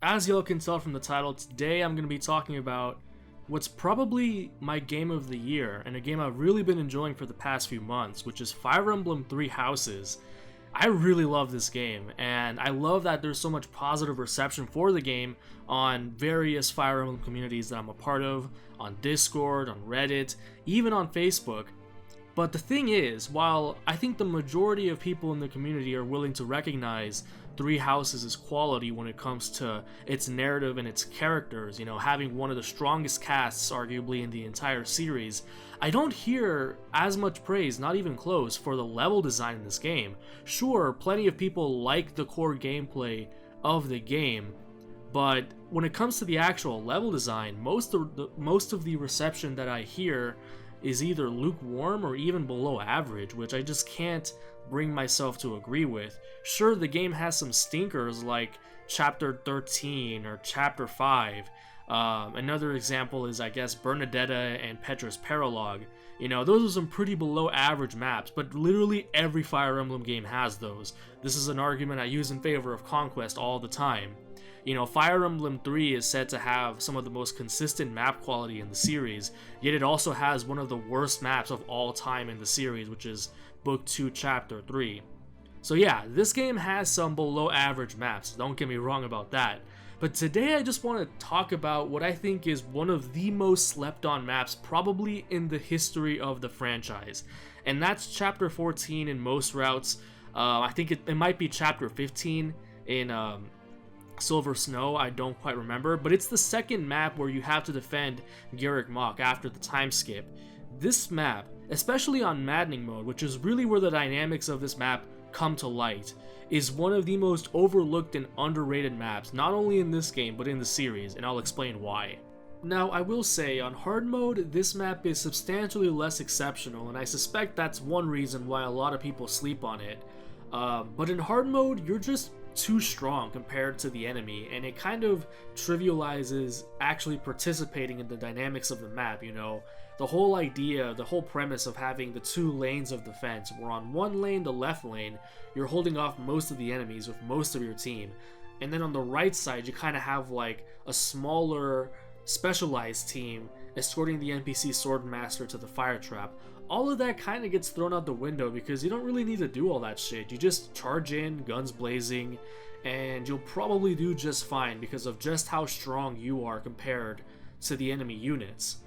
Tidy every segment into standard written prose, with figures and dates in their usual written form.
As y'all can tell from the title, today I'm going to be talking about what's probably my game of the year, and a game I've really been enjoying for the past few months, which is Fire Emblem Three Houses. I really love this game, and I love that there's so much positive reception for the game on various Fire Emblem communities that I'm a part of, on Discord, on Reddit, even on Facebook. But the thing is, while I think the majority of people in the community are willing to recognize Three Houses' quality when it comes to its narrative and its characters, having one of the strongest casts arguably in the entire series, I don't hear as much praise, not even close, for the level design in this game. Sure, plenty of people like the core gameplay of the game, but when it comes to the actual level design, most of the reception that I hear is either lukewarm or even below average, which I just can't bring myself to agree with. Sure, the game has some stinkers like Chapter 13 or Chapter 5. Another example is, I guess, Bernadetta and Petra's Paralog. Those are some pretty below average maps, but literally every Fire Emblem game has those. This is an argument I use in favor of Conquest all the time. Fire Emblem 3 is said to have some of the most consistent map quality in the series, yet it also has one of the worst maps of all time in the series, which is Book 2, Chapter 3. So yeah, this game has some below average maps, don't get me wrong about that. But today I just want to talk about what I think is one of the most slept on maps probably in the history of the franchise. And that's Chapter 14 in most routes. I think it might be Chapter 15 in Silver Snow, I don't quite remember, but it's the second map where you have to defend Garrick Mach after the time skip. This map, especially on Maddening mode, which is really where the dynamics of this map come to light, is one of the most overlooked and underrated maps, not only in this game, but in the series, and I'll explain why. Now, I will say, on hard mode, this map is substantially less exceptional, and I suspect that's one reason why a lot of people sleep on it. But in hard mode, you're just too strong compared to the enemy, and it kind of trivializes actually participating in the dynamics of the map. The whole idea, the whole premise of having the two lanes of defense, where on one lane, the left lane, you're holding off most of the enemies with most of your team, and then on the right side you kind of have like a smaller specialized team escorting the NPC Swordmaster to the fire trap. All of that kind of gets thrown out the window because you don't really need to do all that shit. You just charge in, guns blazing, and you'll probably do just fine because of just how strong you are compared to the enemy units.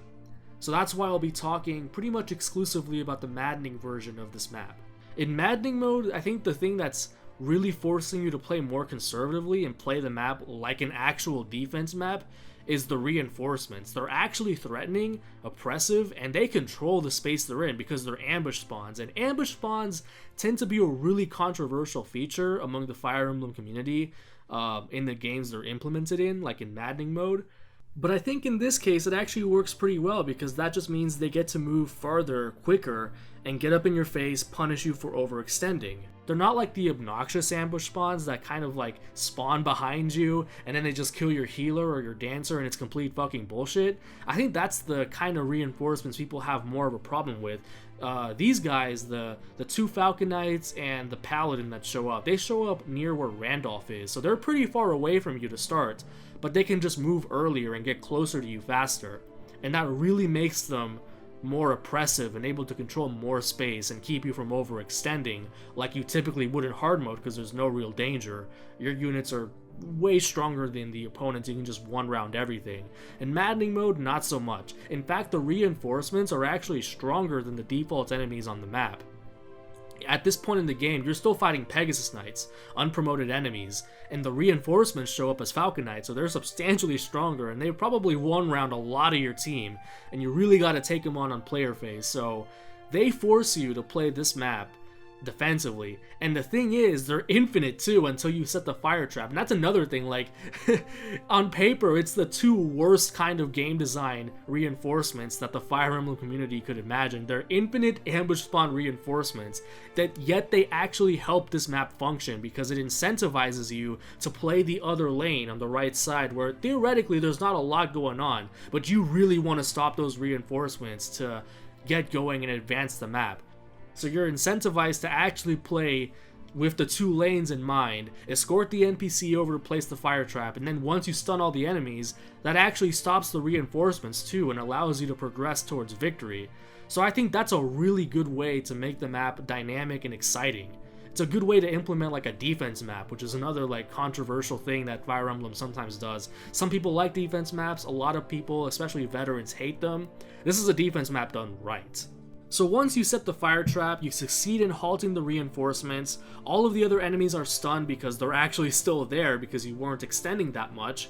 So that's why I'll be talking pretty much exclusively about the Maddening version of this map. In Maddening mode, I think the thing that's really forcing you to play more conservatively and play the map like an actual defense map is the reinforcements. They're actually threatening, oppressive, and they control the space they're in because they're ambush spawns. And ambush spawns tend to be a really controversial feature among the Fire Emblem community in the games they're implemented in, like in Maddening mode. But I think in this case it actually works pretty well because that just means they get to move farther, quicker, and get up in your face, punish you for overextending. They're not like the obnoxious ambush spawns that kind of like spawn behind you and then they just kill your healer or your dancer and it's complete fucking bullshit. I think that's the kind of reinforcements people have more of a problem with. These guys, the two Falcon Knights and the Paladin that show up, they show up near where Randolph is, so they're pretty far away from you to start, but they can just move earlier and get closer to you faster. And that really makes them more oppressive and able to control more space and keep you from overextending like you typically would in hard mode because there's no real danger. Your units are way stronger than the opponents, you can just one round everything. In Maddening mode, not so much. In fact, the reinforcements are actually stronger than the default enemies on the map. At this point in the game, you're still fighting Pegasus Knights, unpromoted enemies, and the reinforcements show up as Falcon Knights, so they're substantially stronger, and they probably one round a lot of your team, and you really got to take them on player phase, so they force you to play this map defensively. And the thing is, they're infinite too until you set the fire trap. And that's another thing, like on paper it's the two worst kind of game design reinforcements that the Fire Emblem community could imagine. They're infinite ambush spawn reinforcements that yet they actually help this map function because it incentivizes you to play the other lane on the right side where theoretically there's not a lot going on, but you really want to stop those reinforcements to get going and advance the map. So you're incentivized to actually play with the 2 lanes in mind, escort the NPC over to place the fire trap, and then once you stun all the enemies, that actually stops the reinforcements too and allows you to progress towards victory. So I think that's a really good way to make the map dynamic and exciting. It's a good way to implement like a defense map, which is another like controversial thing that Fire Emblem sometimes does. Some people like defense maps, a lot of people, especially veterans, hate them. This is a defense map done right. So once you set the fire trap, you succeed in halting the reinforcements. All of the other enemies are stunned because they're actually still there because you weren't extending that much.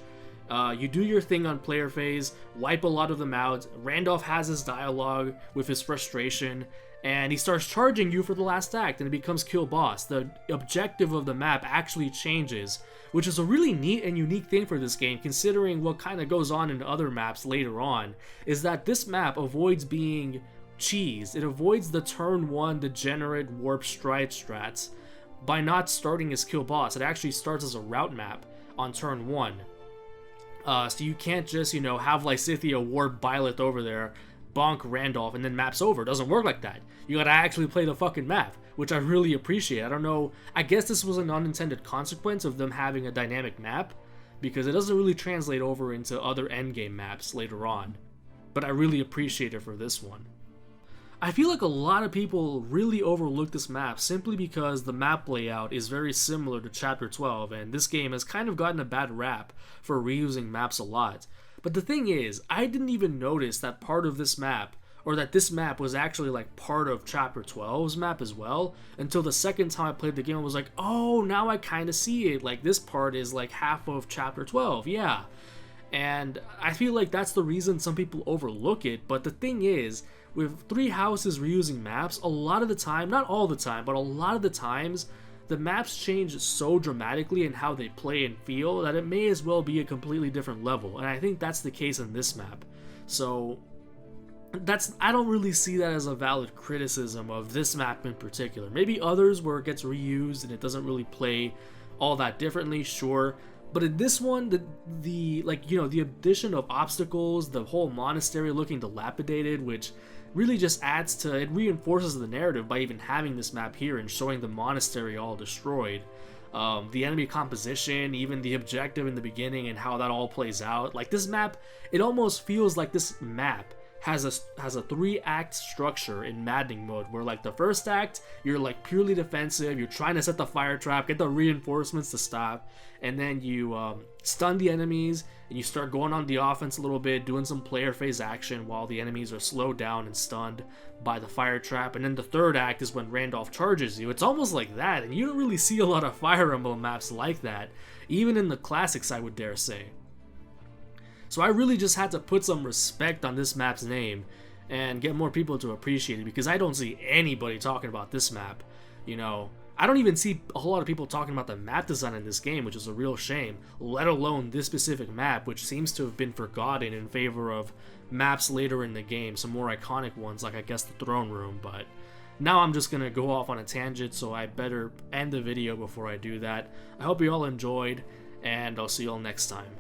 You do your thing on player phase, wipe a lot of them out. Randolph has his dialogue with his frustration, and he starts charging you for the last act, and it becomes kill boss. The objective of the map actually changes, which is a really neat and unique thing for this game, considering what kind of goes on in other maps later on, is that this map avoids being cheese. It avoids the turn 1 degenerate warp stride strats by not starting as kill boss. It actually starts as a route map on turn 1. So you can't just, have Lysithea warp Byleth over there, bonk Randolph, and then map's over. It doesn't work like that. You gotta actually play the fucking map, which I really appreciate. I don't know, I guess this was an unintended consequence of them having a dynamic map, because it doesn't really translate over into other endgame maps later on. But I really appreciate it for this one. I feel like a lot of people really overlook this map simply because the map layout is very similar to Chapter 12, and this game has kind of gotten a bad rap for reusing maps a lot. But the thing is, I didn't even notice that part of this map, or that this map was actually like part of Chapter 12's map as well, until the second time I played the game. I was like, oh, now I kind of see it, like this part is like half of Chapter 12, yeah. And I feel like that's the reason some people overlook it, but the thing is, with 3 houses reusing maps, a lot of the time, not all the time, but a lot of the times, the maps change so dramatically in how they play and feel that it may as well be a completely different level, and I think that's the case in this map. So I don't really see that as a valid criticism of this map in particular. Maybe others where it gets reused and it doesn't really play all that differently, sure. But in this one, the addition of obstacles, the whole monastery looking dilapidated, which really just adds to, it reinforces the narrative by even having this map here and showing the monastery all destroyed. The enemy composition, even the objective in the beginning and how that all plays out. Like this map, it almost feels like this map has a 3-act structure in maddening mode, where like the first act, you're like purely defensive, you're trying to set the fire trap, get the reinforcements to stop, and then you stun the enemies, and you start going on the offense a little bit, doing some player phase action while the enemies are slowed down and stunned by the fire trap. And then the third act is when Randolph charges you. It's almost like that, and you don't really see a lot of Fire Emblem maps like that, even in the classics, I would dare say. So I really just had to put some respect on this map's name and get more people to appreciate it, because I don't see anybody talking about this map. I don't even see a whole lot of people talking about the map design in this game, which is a real shame, let alone this specific map, which seems to have been forgotten in favor of maps later in the game, some more iconic ones like I guess the throne room. But now I'm just gonna go off on a tangent, so I better end the video before I do that. I hope you all enjoyed, and I'll see you all next time.